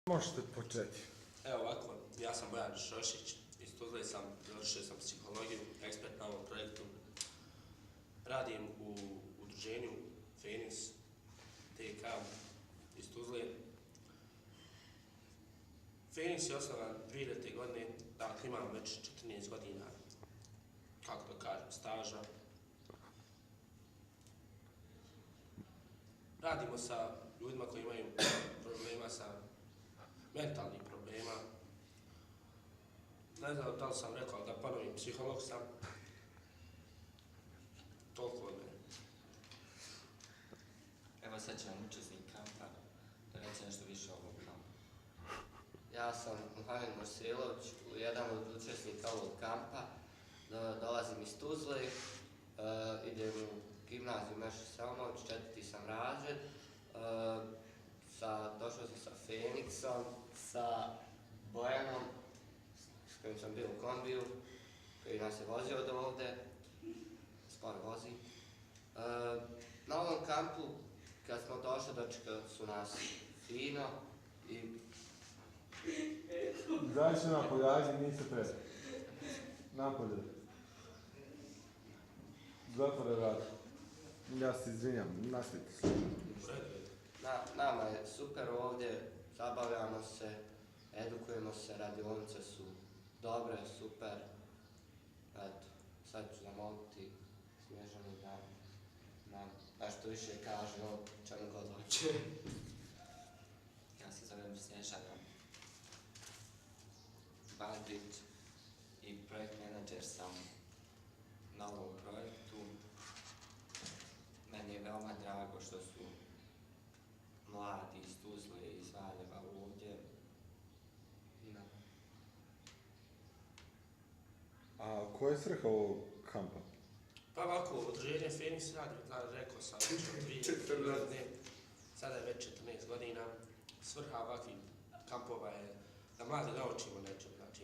Možete početi. Evo ovako, ja sam Bojan Šošić, iz Tuzle sam, završio sam psihologiju, ekspert na ovom projektu. Radim u udruženju Feniks TK iz Tuzle. Feniks je osnovan 2000. godine, dakle imam već 14 godina, kako da kažem, staža. Radimo sa ljudima koji imaju problema sa mentalnih problema. Ne znam da li sam rekao da ponovim, psiholog sam. Toliko od mene. Evo sad će nam učesnik kampa da reći nešto više o ovom kampu. Ja sam Muhamed Mursilović, jedan od učesnika ovog kampa. Dolazim iz Tuzle, idem u gimnaziju Meša Selmović, 4. sam razred. Došao sam sa Feniksom, sa Bojanom, s kojim sam bio u kombiju, koji nas je vozio od ovde, sporo vozi. Na ovom kampu, kad smo došli, dočekali su nas fino i... Zašto napolje, niste pred. Napolje. Zatvore vrat. Ja se izvinjam, nastavite se. Nama je super ovdje, zabavljamo se, edukujemo se, radionice su dobre, super. Eto, sad ću zamoliti Snježanu da nam nešto više kaže o čemu god hoće. Ja se zovem Snježana Badrić i projekt menadžer sam na ovom projektu. Meni je veoma drago što su mladi iz Tuzle i iz Valjeva ovdje. A koja je svrha ovog kampa? Pa ovako, udruženje Feniks radi, rekao sam već od 2000. godine, sada je već 14 godina. Svrha ovakvih kampova je da mladi naučimo nečem, znači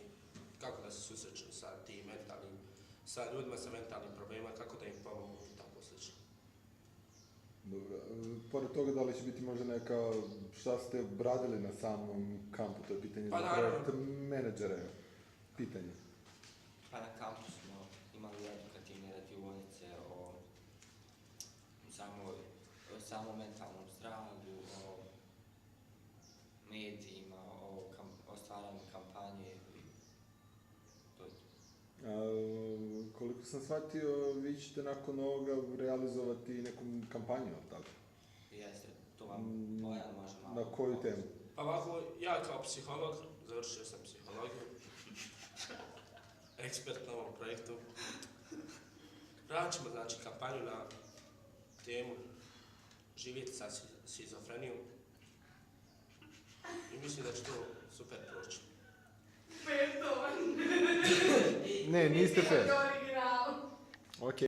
kako da se susreću sa tim mentalnim, sa ljudima sa mentalnim problemima, kako da im pomogu i tako slično. Dobro. Pored toga, da li će biti možda neka, šta ste radili na samom kampu, to je pitanje Pa, za projekt menadžera, pitanje. Pa na kampu smo imali edukativne radionice o samom mentalnom zdravlju, o medijima, o stvaranju kampanje i to je to. Koliko sam shvatio, vi ćete nakon ovoga realizovati neku kampanju, ali tako? Jeste, to vam Bojan može malo... Na koju temu? Pa ovako, ja kao psiholog, završio sam psihologiju, ekspert na ovom projektu. Radit ćemo znači kampanju na temu živjeti sa šizofrenijom i mislim da će to super proći. Perdon. Ne, niste fair. Original. Ok.